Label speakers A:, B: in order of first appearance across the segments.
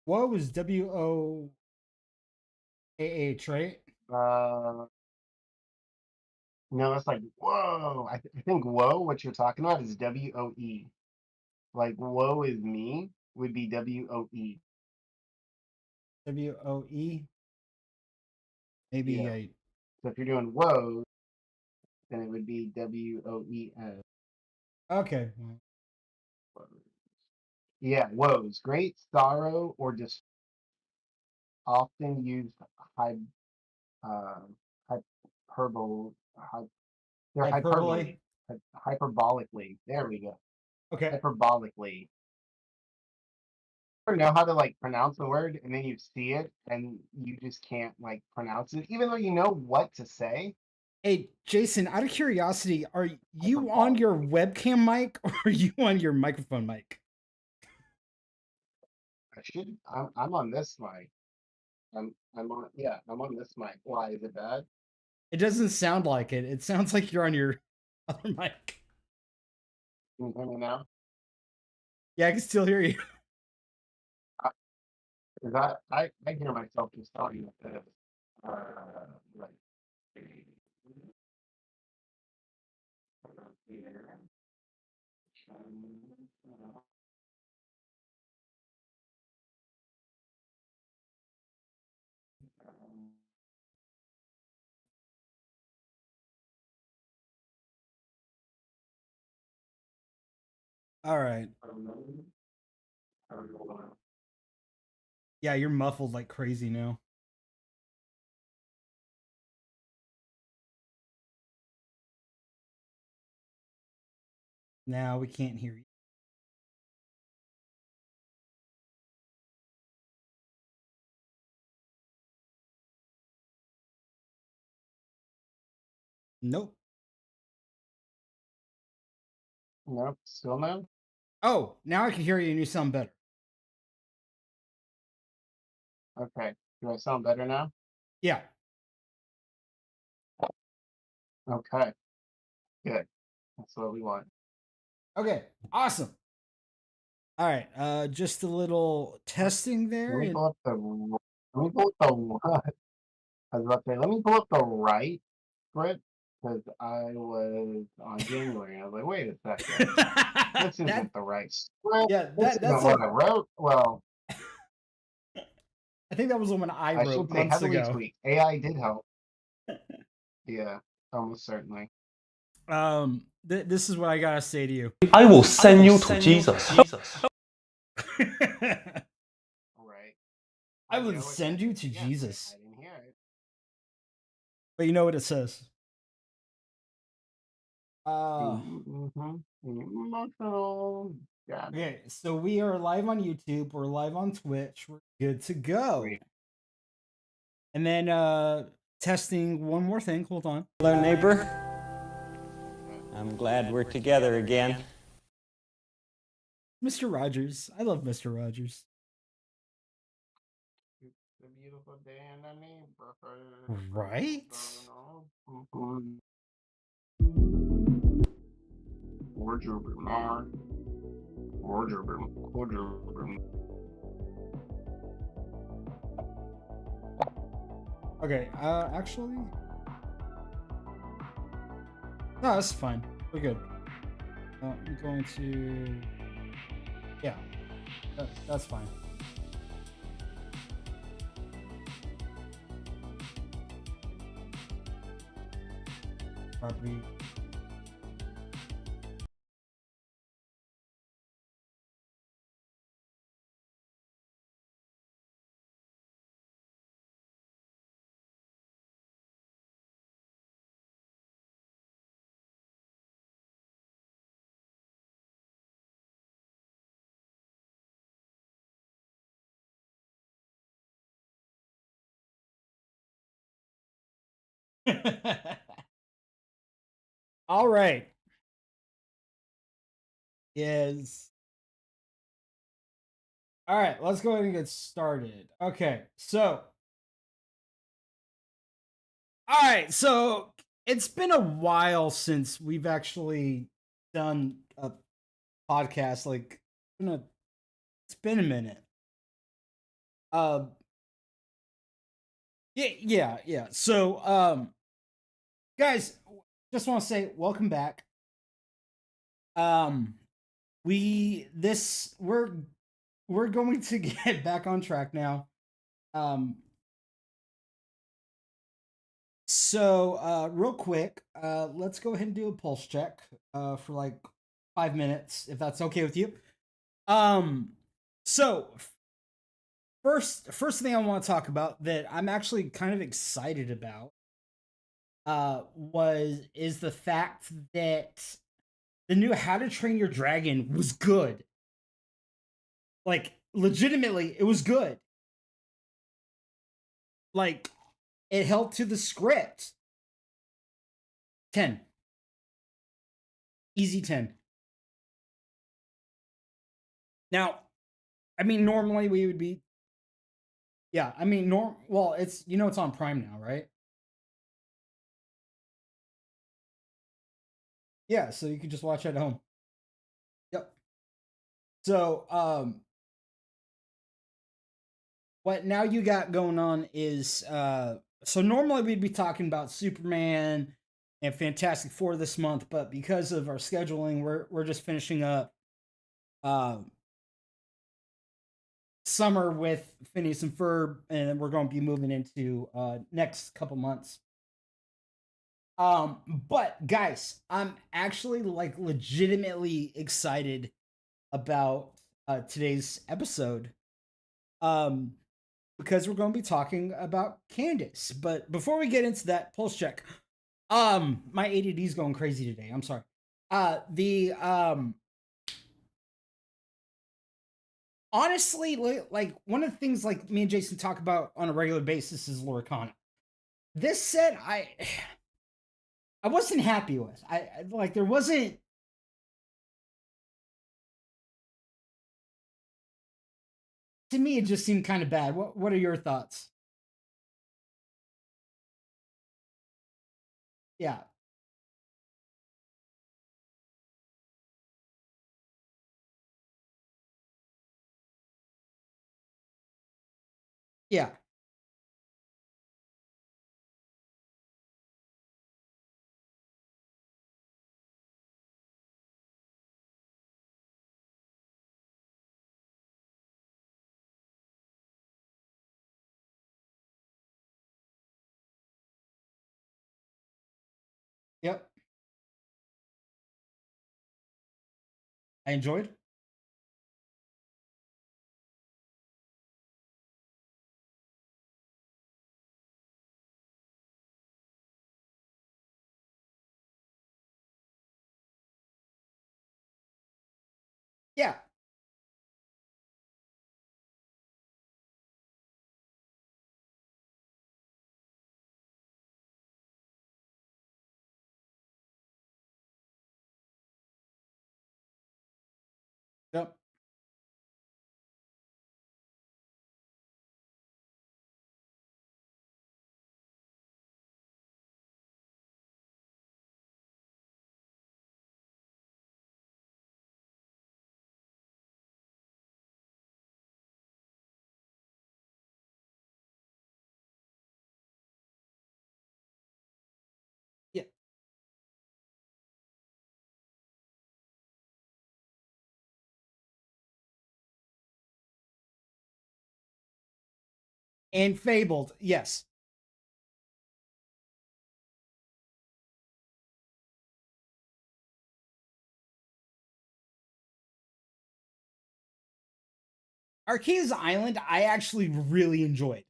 A: What was WOAH, right?
B: Uh, no, that's like whoa. I think whoa. What you're talking about is WOE. Like woe is me would be WOE.
A: WOE. Maybe
B: Yeah.
A: I.
B: So if you're doing woe, then it would be WOES.
A: Okay.
B: Yeah, woes. Great sorrow or just often used hy uh, hyperbole. They're
A: Hyperbole.
B: hyperbole. Hyperbolically. There we go.
A: Okay.
B: Hyperbolically. Know how to like pronounce the word and then you see it and you just can't like pronounce it even though you know what to say.
A: Hey, Jason, out of curiosity, are you on your
B: Hyperbolically.
A: webcam mic or are you on your microphone mic?
B: I'm on this mic. I'm on, yeah, I'm on this mic. Why is it bad?
A: It doesn't sound like it. It sounds like you're on your other mic.
B: Can you hear me now?
A: Yeah, I can still hear you.
B: I, 'Cause I hear myself just talking like this. Like
A: All right. Yeah, you're muffled like crazy now. Now we can't hear you. Nope.
B: nope, still no.
A: Oh, now I can hear you and you sound better.
B: Okay, do I sound better now?
A: Yeah.
B: Okay, good. That's what we want.
A: Okay. Awesome. All right. Just a little testing
B: Let
A: there.
B: me
A: And
B: pull up the. Let me pull up the. I was about to say, let me pull up the right script because I was on January. I was like, wait a second, this
A: that
B: isn't the right script.
A: yeah,
B: This
A: that's
B: isn't what
A: a
B: I wrote. Well,
A: I think that was the one I
B: I
A: wrote
B: should say
A: months
B: heavily
A: ago.
B: tweaked. AI did help. Yeah, almost certainly.
A: This is what I gotta say to you.
C: I will send you to Jesus.
B: Right.
A: I
B: I
A: would
B: know what
A: send
B: that
A: you
B: is.
A: to
B: Again, I
A: Jesus.
B: didn't hear it.
A: But you know what it says? Uh
B: Mm-hmm. Emotional. Got it.
A: okay, so we are live on YouTube, we're live on Twitch, we're good to go.
B: Sweet.
A: And then testing one more thing. Hold on.
D: Hello, neighbor.
B: Okay.
D: I'm glad we're together again.
A: Mr. Rogers. I love Mr. Rogers.
B: It's a beautiful day in the neighborhood.
A: Right?
B: Wardrobe, man. Wardrobe, wardrobe.
A: Okay, actually. No, that's fine. We're good. I'm going to. Yeah, that's fine. Property. All right. Is all right. Let's go ahead and get started. Okay, so all right, so it's been a while since we've actually done a podcast. Like, it's been a minute. Uh, yeah. So, guys, just want to say welcome back. Um, we're going to get back on track now. Um, real quick, let's go ahead and do a pulse check for like 5 minutes, if that's okay with you. Um, so first thing I want to talk about that I'm actually kind of excited about is the fact that the new How to Train Your Dragon was good. Like legitimately, it was good. Like it held to the script. 10. Easy 10. Now, I mean normally we would be yeah, I mean well, it's it's on Prime now, right? Yeah, so you can just watch at home. Yep. So, what now you got going on is so normally we'd be talking about Superman and Fantastic Four this month, but because of our scheduling, we're just finishing up um summer with Phineas and Ferb, and then we're going to be moving into next couple months. But guys, I'm actually like legitimately excited about today's episode. Um, because we're going to be talking about Candace. But before we get into that pulse check, my ADD is going crazy today. I'm sorry. The honestly, like one of the things like me and Jason talk about on a regular basis is Lorcana. This set, I wasn't happy with. Like there wasn't. To me, it just seemed kind of bad. What are your thoughts? Yeah, yeah, yep. I enjoyed. Yeah, yep. Yeah, and Fabled. Yes, Arceus Island. I actually really enjoyed.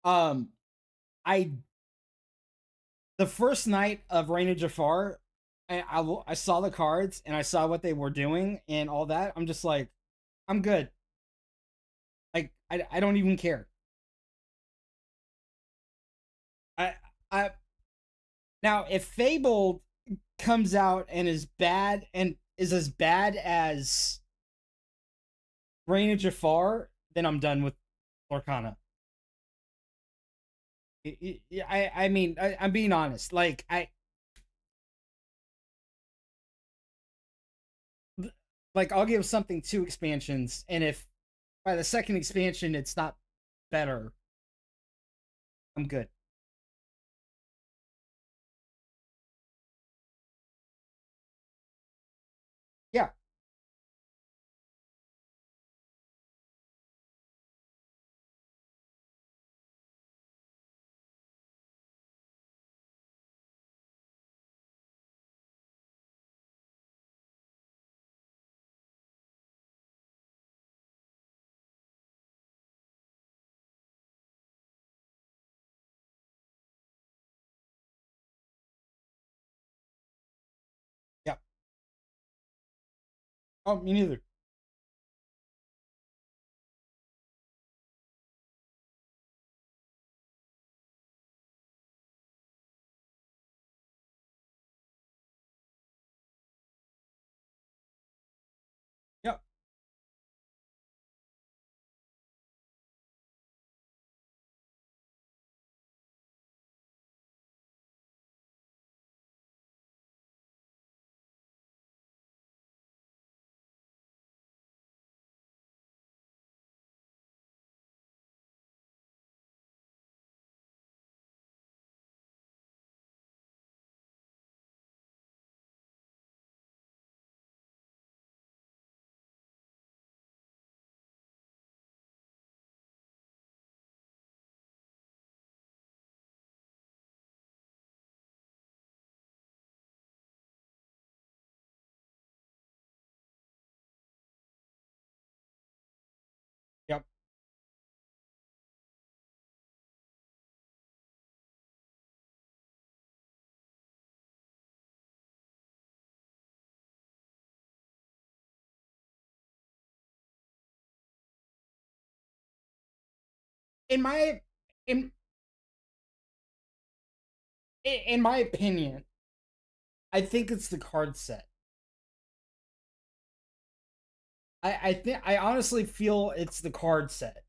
A: Um, I the first night of Reign of Jafar, I saw the cards and I saw what they were doing and all that. I'm just like, I'm good. Like I don't even care. I I now if Fabled comes out and is bad and is as bad as Reign of Jafar, then I'm done with Lorcana. I mean I'm being honest. Like I'll give something two expansions, and if by the second expansion, it's not better. I'm good. Yeah. Yeah. Oh, me neither. Yeah. Yep. In my in in my opinion, I think it's the card set. I honestly feel it's the card set.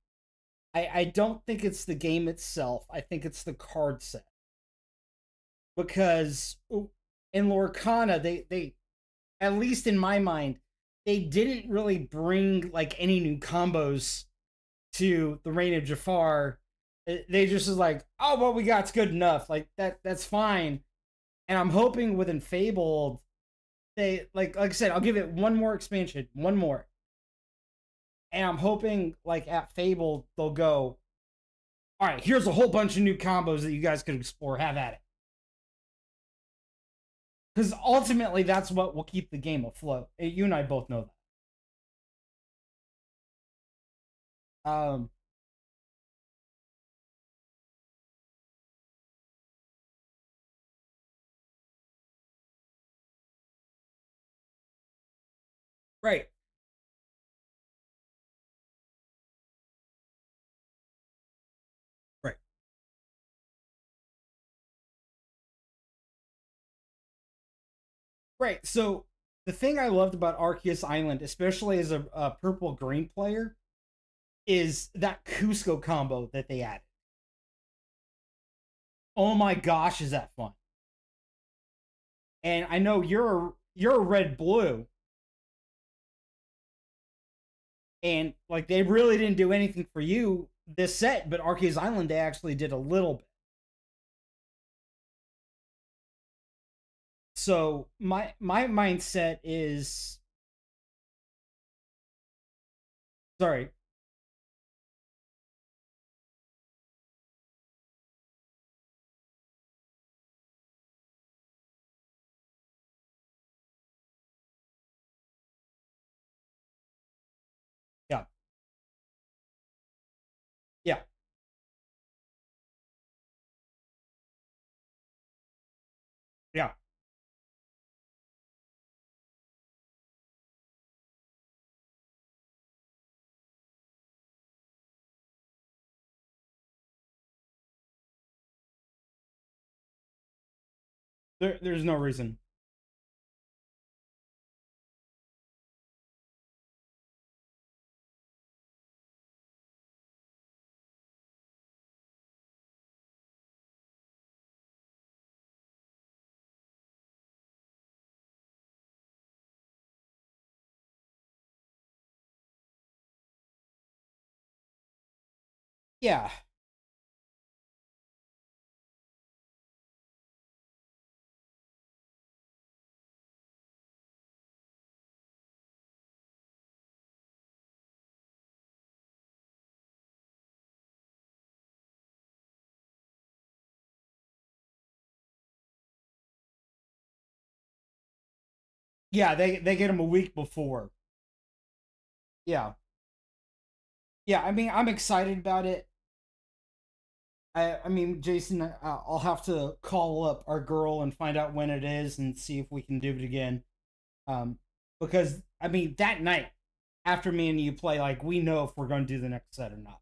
A: I don't think it's the game itself. I think it's the card set because in Lorcana they at least in my mind they didn't really bring like any new combos to the Reign of Jafar. They just was like, oh, what we got's good enough. Like that's fine. And I'm hoping with Enfabled, they like I said, I'll give it one more expansion, one more. And I'm hoping like at Fable they'll go, all right, here's a whole bunch of new combos that you guys could explore. Have at it. Because ultimately that's what will keep the game afloat. You and I both know that. Right. Right. Right. So the thing I loved about Arceus Island, especially as a purple green player, is that Cusco combo that they added. Oh my gosh, is that fun? And I know you're a red blue, and like they really didn't do anything for you this set, but Arceus Island they actually did a little bit. So my mindset is sorry. Yeah. Yeah. Yeah. There's no reason. Yeah. Yeah, they get them a week before. Yeah. Yeah, I mean, I'm excited about it. I mean, Jason, I'll have to call up our girl and find out when it is and see if we can do it again. Um, because I mean, that night after me and you play, like we know if we're going to do the next set or not.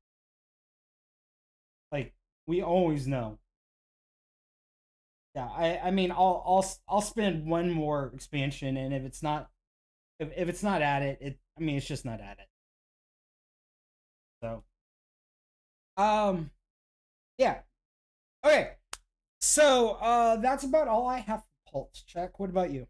A: Like we always know. Yeah, I mean, I'll spend one more expansion, and if it's not at it, I mean, it's just not at it. So, um, yeah. Okay, so that's about all I have for pulse check. What about you?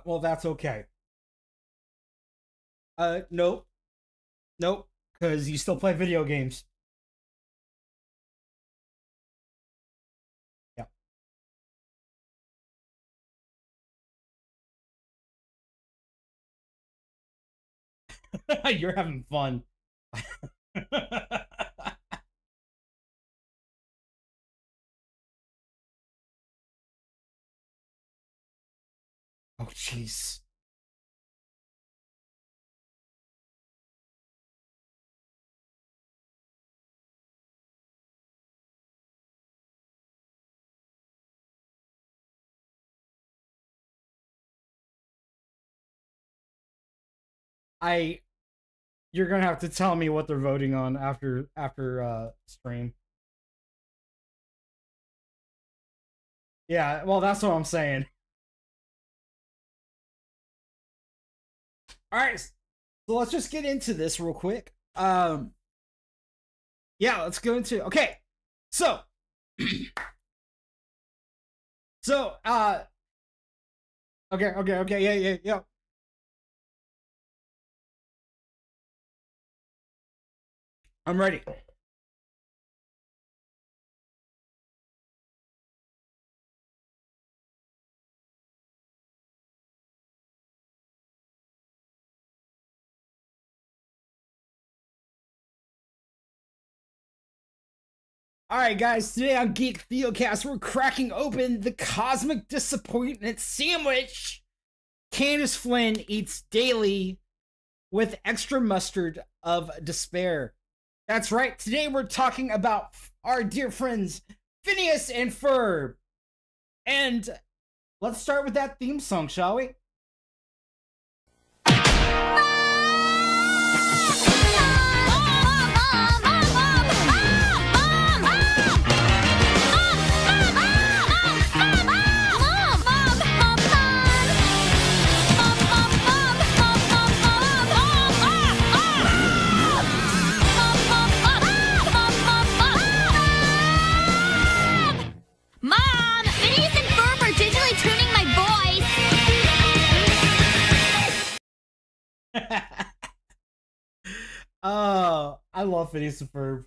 A: Well, that's okay. Nope, nope, because you still play video games. Yeah, you're having fun. Oh, jeez. I You're gonna have to tell me what they're voting on after stream. Yeah, well, that's what I'm saying. All right, so let's just get into this real quick. Yeah, let's go into. Okay, so so okay, yeah. I'm ready. All right, guys. Today on Geek Theocast, we're cracking open the Cosmic Disappointment Sandwich. Candace Flynn eats daily with extra mustard of despair. That's right. Today we're talking about our dear friends Phineas and Ferb. And let's start with that theme song, shall we?
E: Mom, Phineas and Ferb are digitally tuning my
A: Oh, I love Phineas and Ferb.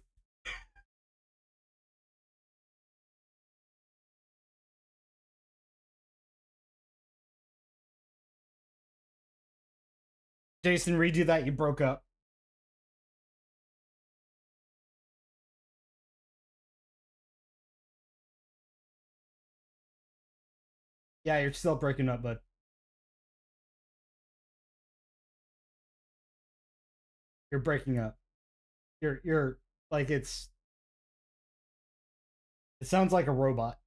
A: Jason, redo that. You broke up. Yeah, you're still breaking up, bud. You're breaking up. You're like it sounds like a robot.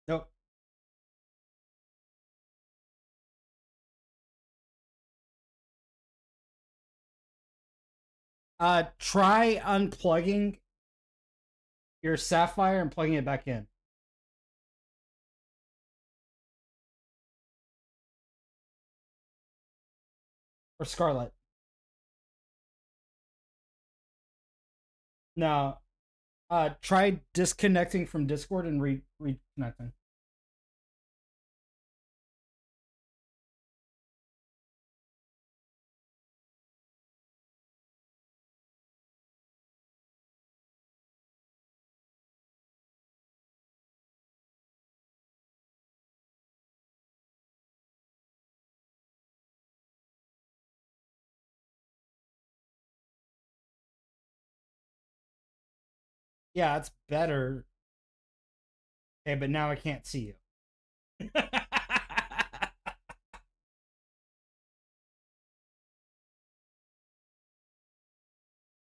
A: Nope. Try unplugging your Sapphire and plugging it back in. Or Scarlet. No. Try disconnecting from Discord and reconnecting. Yeah, it's better. Okay, but now I can't see you.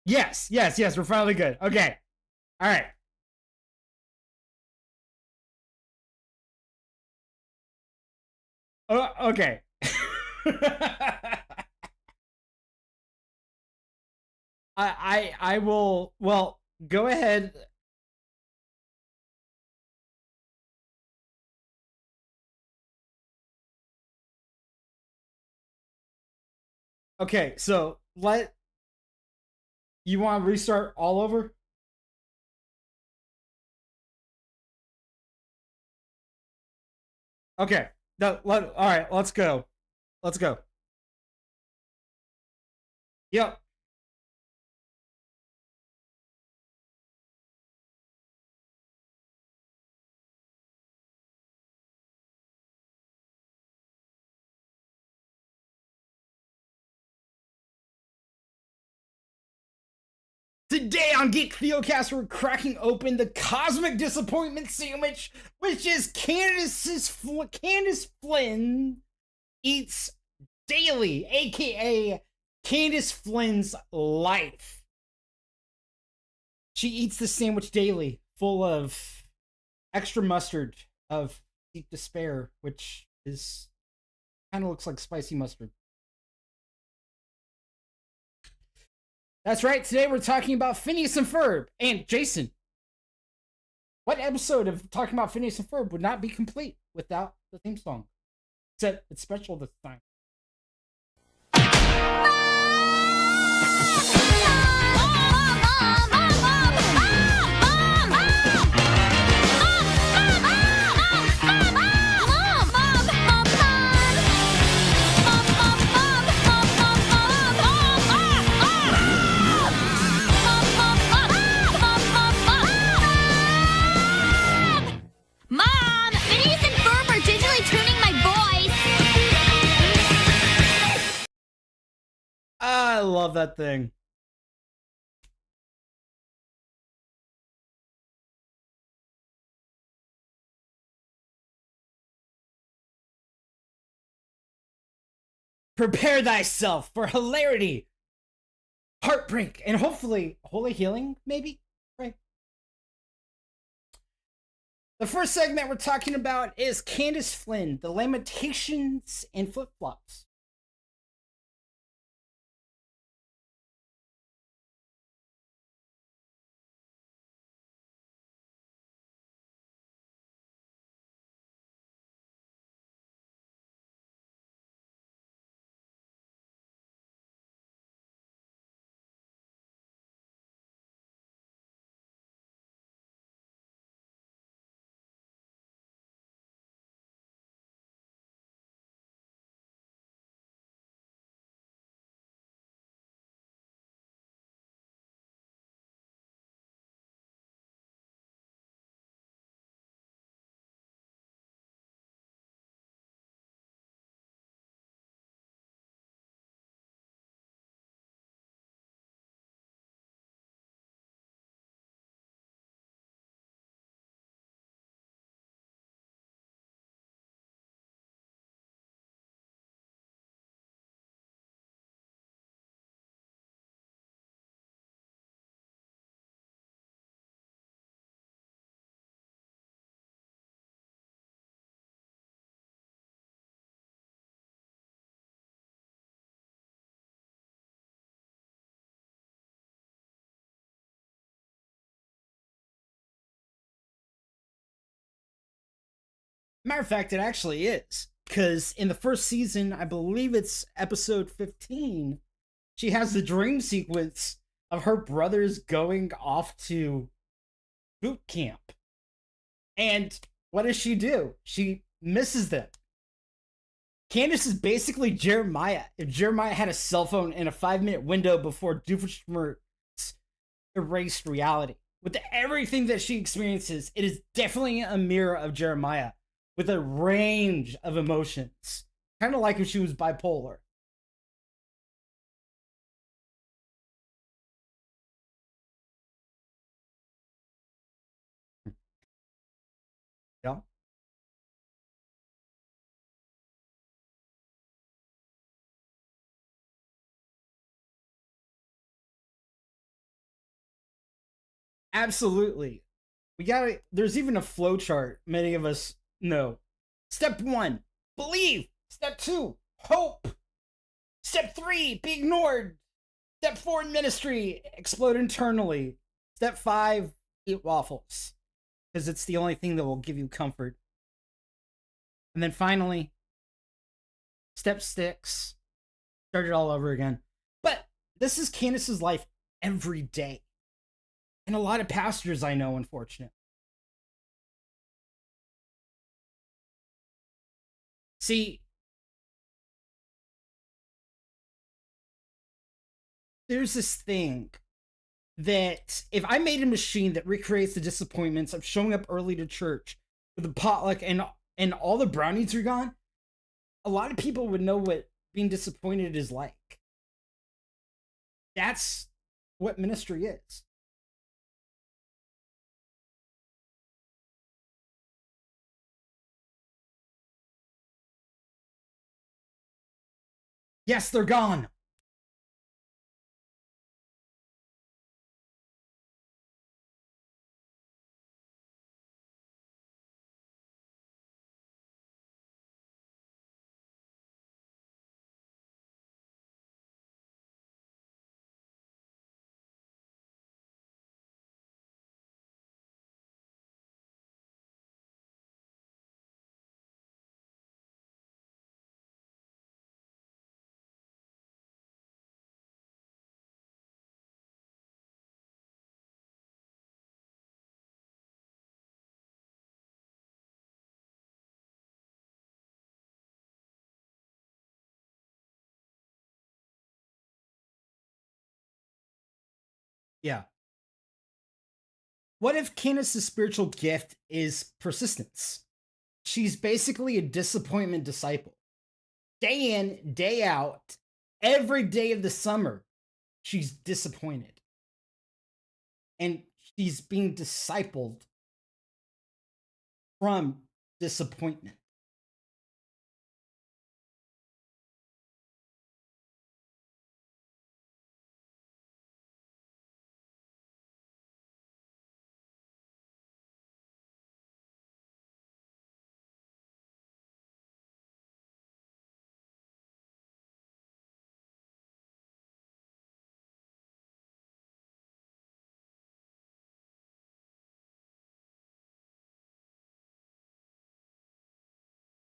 A: Yes, we're finally good. Okay. All right. Okay. I will, well, go ahead. Okay, so let you want to restart all over? Okay. No, all right, let's go. Let's go. Yep. Today on Geek Theocast, we're cracking open the Cosmic Disappointment Sandwich, which is Candace Flynn eats daily, aka Candace Flynn's life. She eats the sandwich daily, full of extra mustard of deep despair, which is kind of looks like spicy mustard. That's right. Today we're talking about Phineas and Ferb. And Jason, what episode of talking about Phineas and Ferb would not be complete without the theme song? Except it's special this time.
E: Mom, Phineas and Ferb are digitally tuning my voice.
A: I love that thing. Prepare thyself for hilarity, heartbreak, and hopefully holy healing, maybe? Right. The first segment we're talking about is Candace Flynn, the Lamentations and Flip Flops. Matter of fact, it actually is. Because in the first season, I believe it's episode 15, she has the dream sequence of her brothers going off to boot camp. And what does she do? She misses them. Candace is basically Jeremiah. If Jeremiah had a cell phone in a 5 minute window before Doofenshmirtz erased reality. With everything that she experiences, it is definitely a mirror of Jeremiah with a range of emotions. Kind of like if she was bipolar. Yeah, absolutely. We gotta, there's even a flow chart many of us know. Step one, believe. Step two, hope. Step three, be ignored. Step four, in ministry, explode internally. Step five, eat waffles. Because it's the only thing that will give you comfort. And then finally, step six, start it all over again. But this is Candace's life every day. And a lot of pastors I know, unfortunately. See, there's this thing that if I made a machine that recreates the disappointments of showing up early to church with the potluck and all the brownies are gone, a lot of people would know what being disappointed is like. That's what ministry is. Yes, they're gone. Yeah. What if Candace's spiritual gift is persistence? She's basically a disappointment disciple. Day in, day out, every day of the summer, she's disappointed. And she's being discipled from disappointment.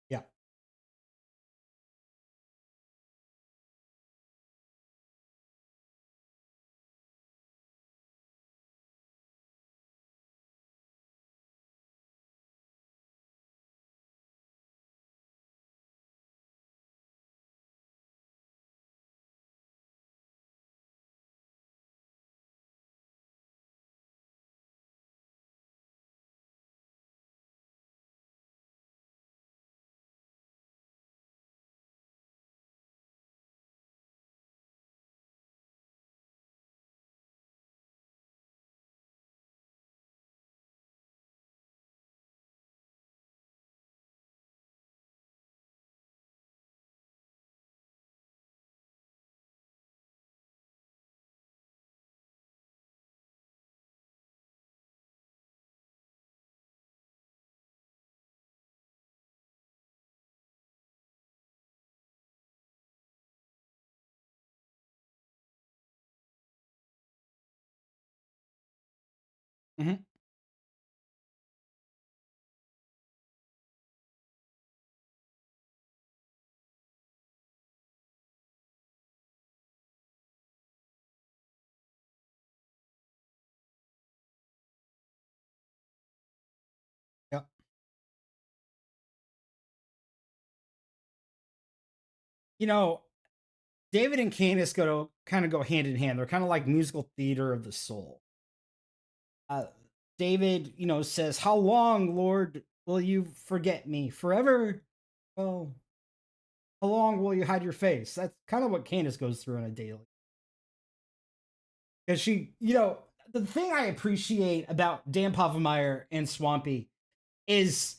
A: Yeah. Mm-hmm. you know, David and Candace go to kind of go hand in hand. They're kind of like musical theater of the soul. Uh, David, says, "How long, Lord, will you forget me? Forever? Well, how long will you hide your face?" That's kind of what Candace goes through on a daily. Because the thing I appreciate about Dan Povenmire and Swampy is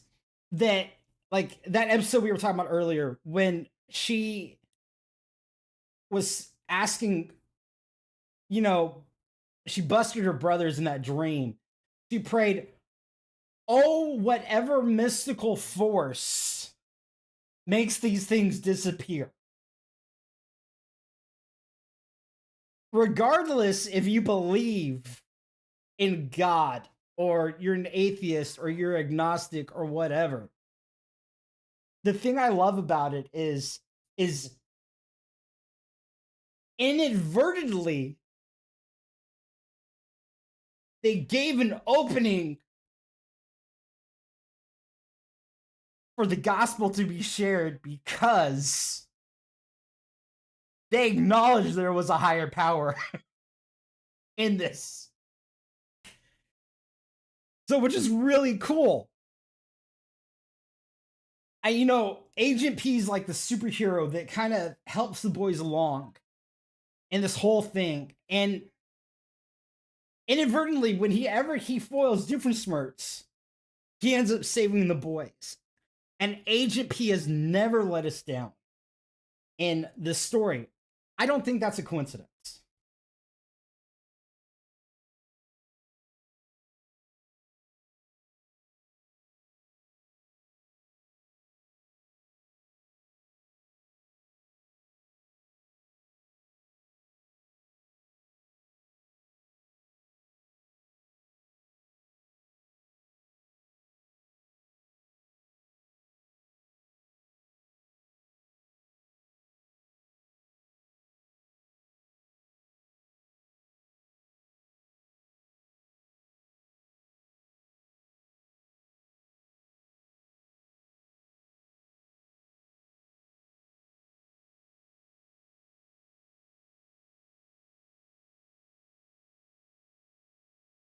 A: that, like, that episode we were talking about earlier, when she was asking, you know, she busted her brothers in that dream. She prayed, "Oh, whatever mystical force makes these things disappear." Regardless if you believe in God or you're an atheist or you're agnostic or whatever. The thing I love about it is inadvertently they gave an opening for the gospel to be shared because they acknowledged there was a higher power in this. So, which is really cool. Agent P is like the superhero that kind of helps the boys along in this whole thing. And inadvertently, when he foils different smirts, he ends up saving the boys. And Agent P has never let us down in this story. I don't think that's a coincidence.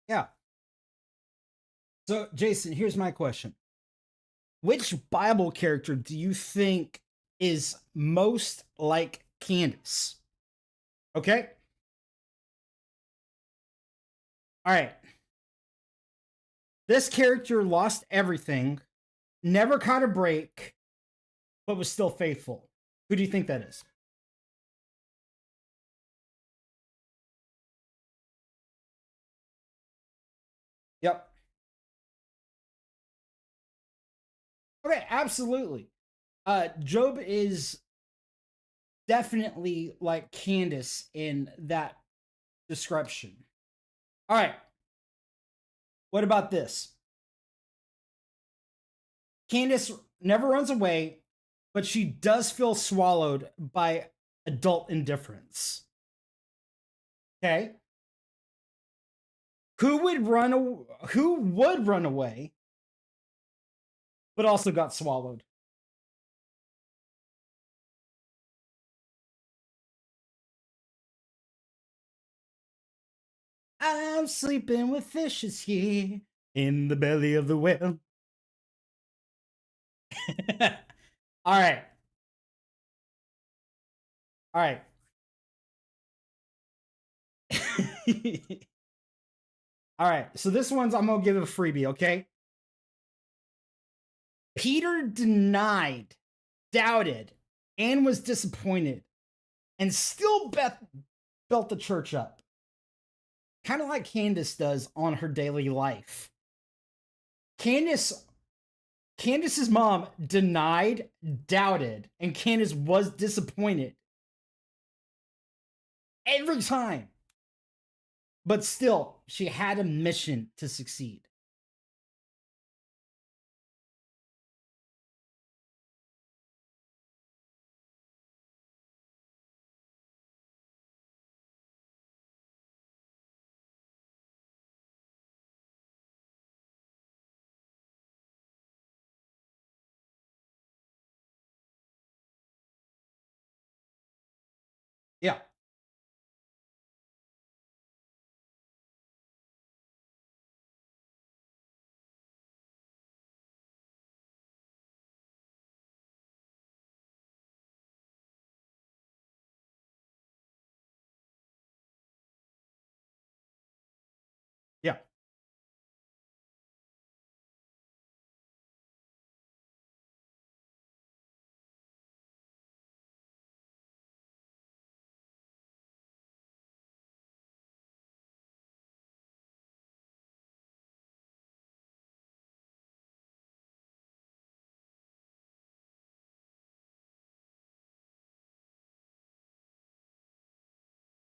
A: Yeah. So, Jason, here's my question. Which Bible character do you think is most like Candace? Okay? All right. This character lost everything, never caught a break, but was still faithful. Who do you think that is? Yep. Okay, absolutely. Job is definitely like Candace in that description. All right. What about this? Candace never runs away, but she does feel swallowed by adult indifference. Okay? Who would run away but also got swallowed? I'm sleeping with fishes here in the belly of the whale. All right. All right. All right. So this one's I'm gonna give a freebie, okay? Peter denied, doubted, and was disappointed, and still built the church up. Kind of like Candace does on her daily life. Candace Candace's mom denied, doubted, and Candace was disappointed every time. But still, she had a mission to succeed.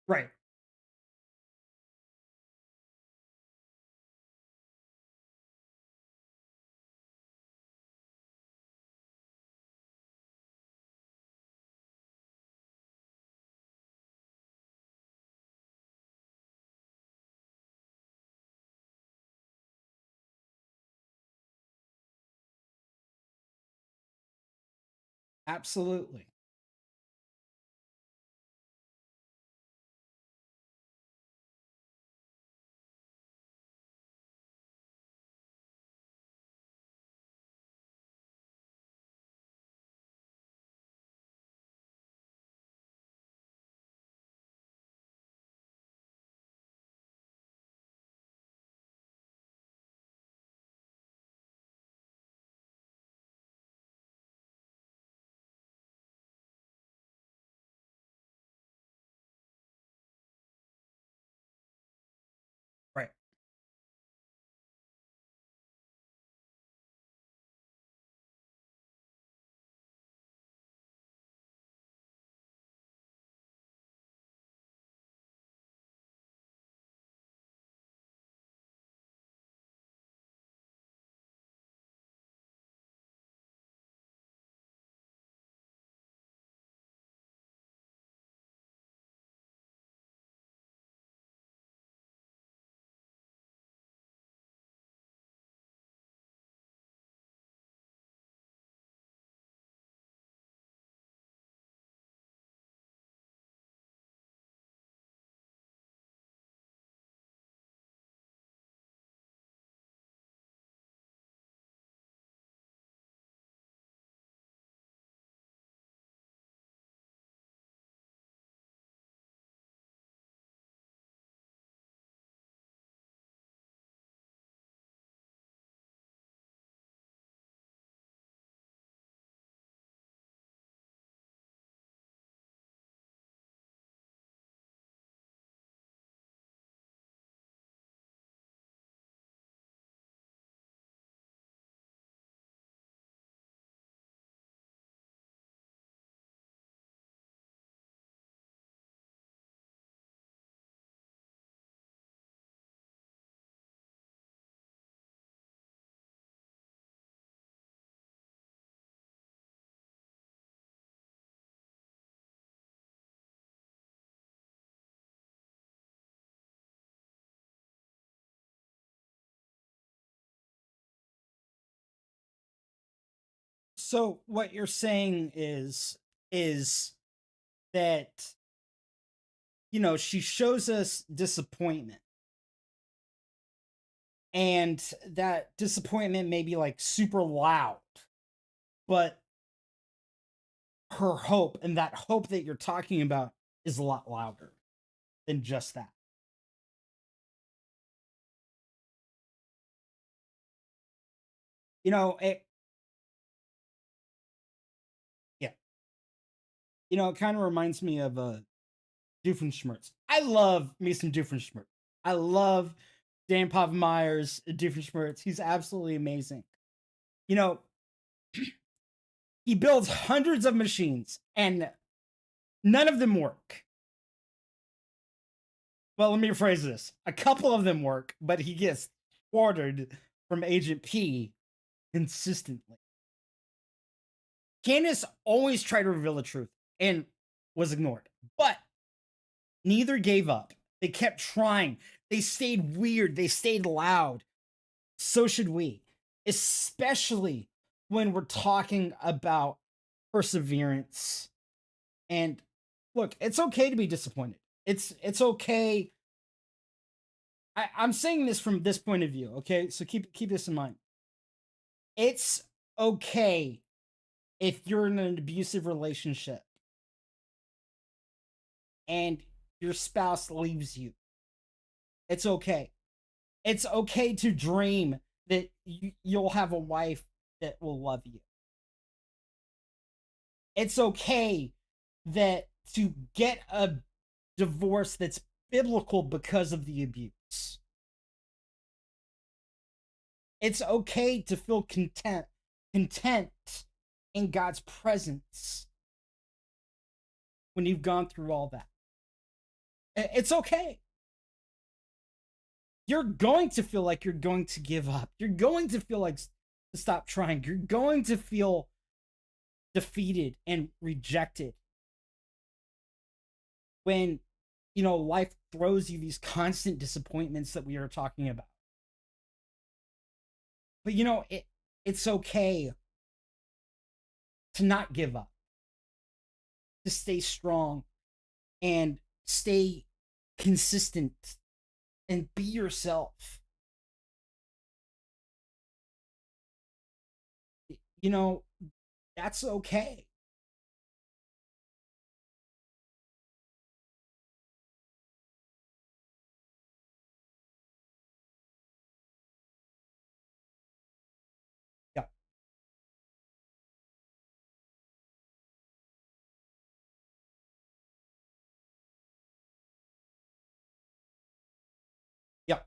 A: Right. Absolutely. Right. So what you're saying is that she shows us disappointment, and that disappointment may be like super loud, but her hope, and that hope that you're talking about, is a lot louder than just that. It, yeah, it kind of reminds me of Doofenshmirtz. I love me some Doofenshmirtz. I love Dan Povenmire's Doofenshmirtz. He's absolutely amazing. You know, he builds hundreds of machines and none of them work. Well, let me rephrase this. A couple of them work, but he gets ordered from Agent P consistently. Candace always tried to reveal the truth and was ignored, but neither gave up. They kept trying. They stayed weird. They stayed loud. So should we, especially when we're talking about perseverance. And look, it's okay to be disappointed. It's okay. I'm saying this from this point of view, okay? So keep this in mind. It's okay if you're in an abusive relationship and your spouse leaves you. It's okay. It's okay to dream that you'll have a wife that will love you. It's okay that to get a divorce that's biblical because of the abuse. It's okay to feel content in God's presence when you've gone through all that. It's okay. You're going to feel like you're going to give up. You're going to feel like to stop trying. You're going to feel defeated and rejected when life throws you these constant disappointments that we are talking about. But it's okay to not give up, to stay strong and stay consistent and be yourself. You know, that's okay. Yeah. Yeah.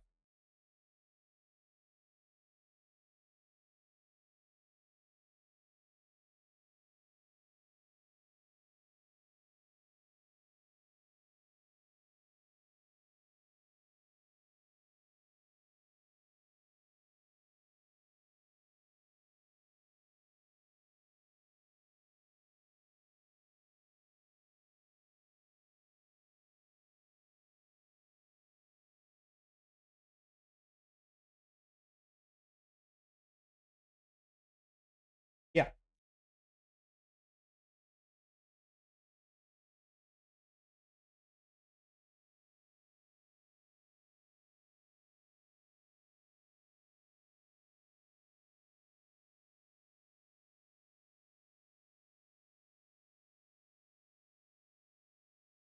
A: Yeah.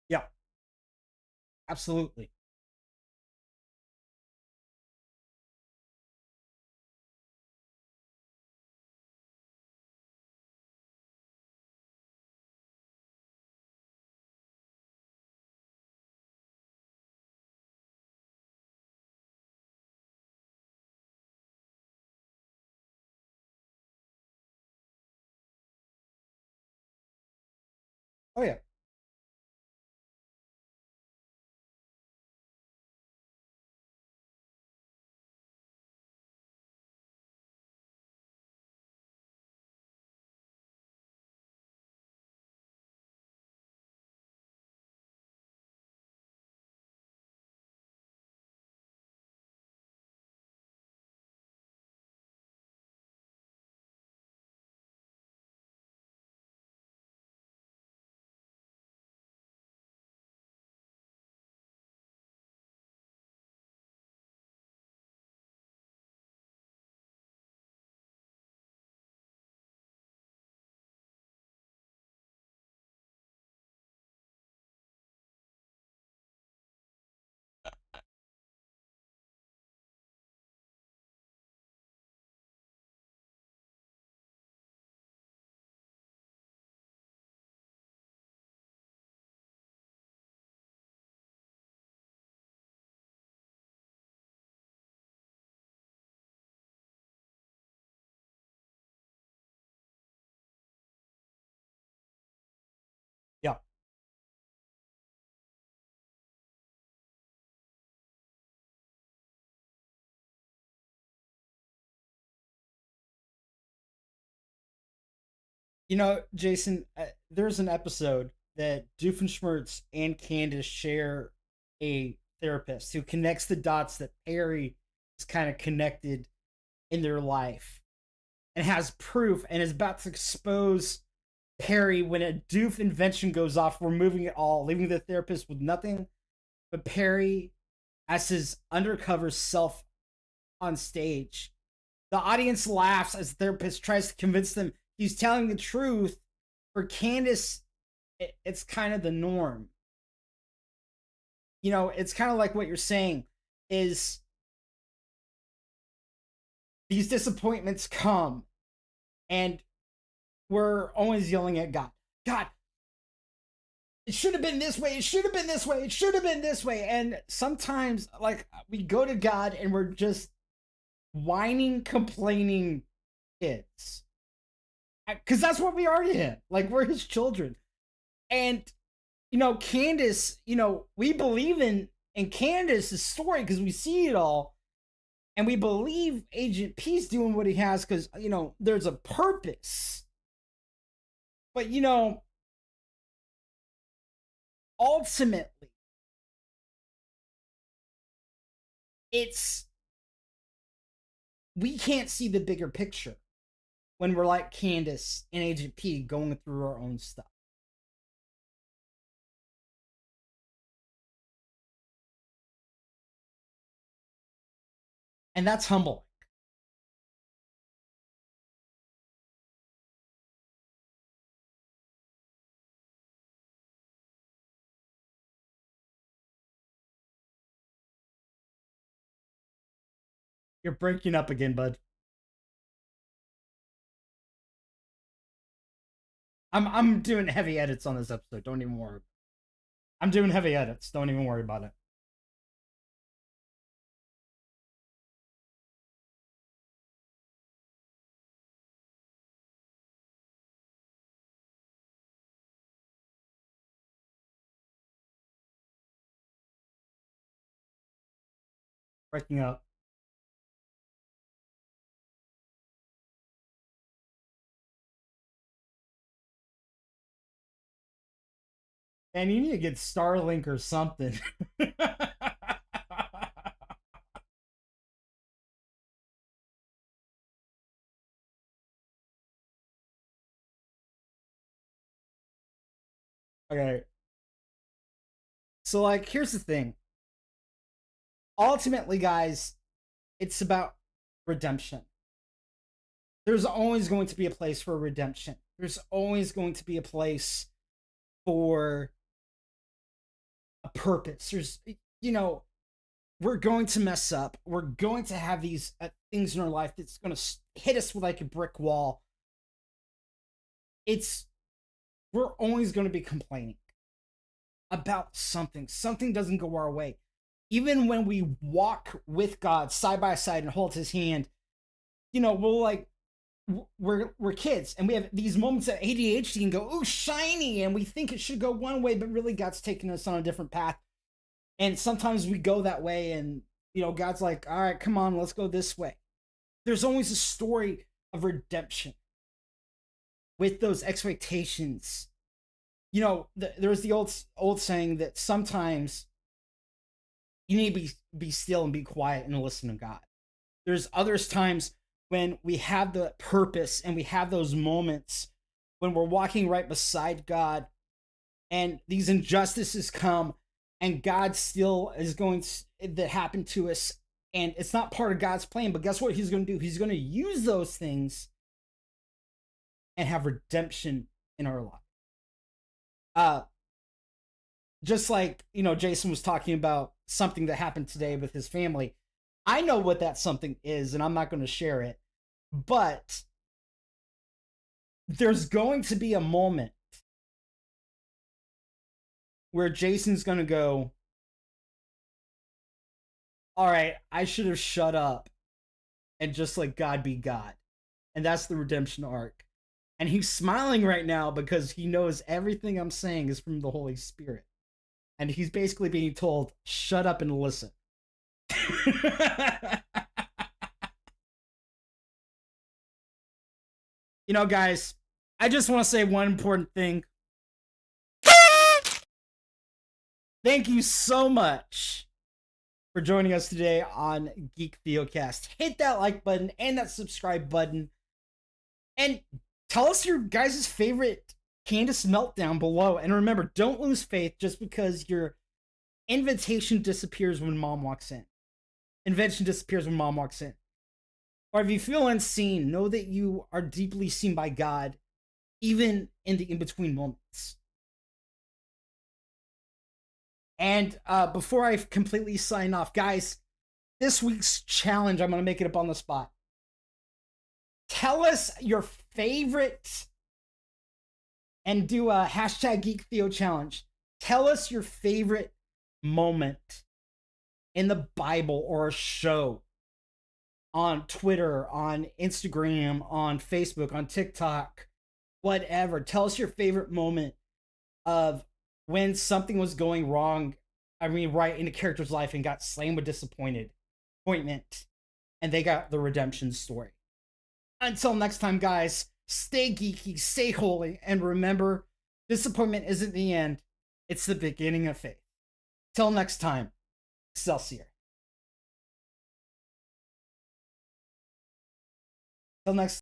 A: Yeah. Absolutely. Oh yeah. Yeah. Jason, there's an episode that Doofenshmirtz and Candace share a therapist who connects the dots that Perry is kind of connected in their life and has proof and is about to expose Perry when a doof invention goes off, removing it all, leaving the therapist with nothing but Perry as his undercover self on stage. The audience laughs as the therapist tries to convince them he's telling the truth. For Candace, it's kind of the norm. It's kind of like what you're saying is these disappointments come and we're always yelling at God. God, it should have been this way. It should have been this way. It should have been this way. And sometimes, like, we go to God and we're just whining, complaining kids. Because that's what we are to him. Like, we're his children. And Candace, we believe in Candace's story because we see it all, and we believe Agent P's doing what he has because there's a purpose. But ultimately, it's we can't see the bigger picture when we're like Candace and Agent P going through our own stuff. And that's humbling. You're breaking up again, bud. I'm doing heavy edits on this episode. Don't even worry. I'm doing heavy edits. Don't even worry about it. Breaking up. And you need to get Starlink or something. Okay. So, here's the thing. Ultimately, guys, it's about redemption. There's always going to be a place for redemption. There's always going to be a place for a purpose. We're going to mess up. We're going to have these things in our life that's going to hit us with like a brick wall. We're always going to be complaining about something. Something doesn't go our way. Even when we walk with God side by side and hold his hand, we're kids and we have these moments that ADHD can go, ooh, shiny, and we think it should go one way, but really God's taking us on a different path. And sometimes we go that way and, God's like, all right, come on, let's go this way. There's always a story of redemption with those expectations. There's the old saying that sometimes you need to be still and be quiet and listen to God. There's others times when we have the purpose and we have those moments when we're walking right beside God and these injustices come and God still is going that happen to us and it's not part of God's plan, but guess what he's going to do? He's going to use those things and have redemption in our life. Just like, Jason was talking about something that happened today with his family. I know what that something is, and I'm not going to share it. But there's going to be a moment where Jason's going to go, all right, I should have shut up and just let God be God. And that's the redemption arc. And he's smiling right now because he knows everything I'm saying is from the Holy Spirit. And he's basically being told, shut up and listen. Guys, I just want to say one important thing. Thank you so much for joining us today on Geek Theocast. Hit that like button and that subscribe button. And tell us your guys' favorite Candace meltdown below. And remember, don't lose faith just because your invitation disappears when mom walks in. Invention disappears when mom walks in. Or if you feel unseen, know that you are deeply seen by God, even in the in-between moments. And before I completely sign off, guys, this week's challenge, I'm going to make it up on the spot. Tell us your favorite, and do a hashtag Geek Theo challenge. Tell us your favorite moment in the Bible or a show on Twitter, on Instagram, on Facebook, on TikTok, whatever. Tell us your favorite moment of when something was going wrong, I mean, right in a character's life and got slammed with disappointment, and they got the redemption story. Until next time, guys, stay geeky, stay holy, and remember, disappointment isn't the end, it's the beginning of faith. Till next time, Excelsior. Till next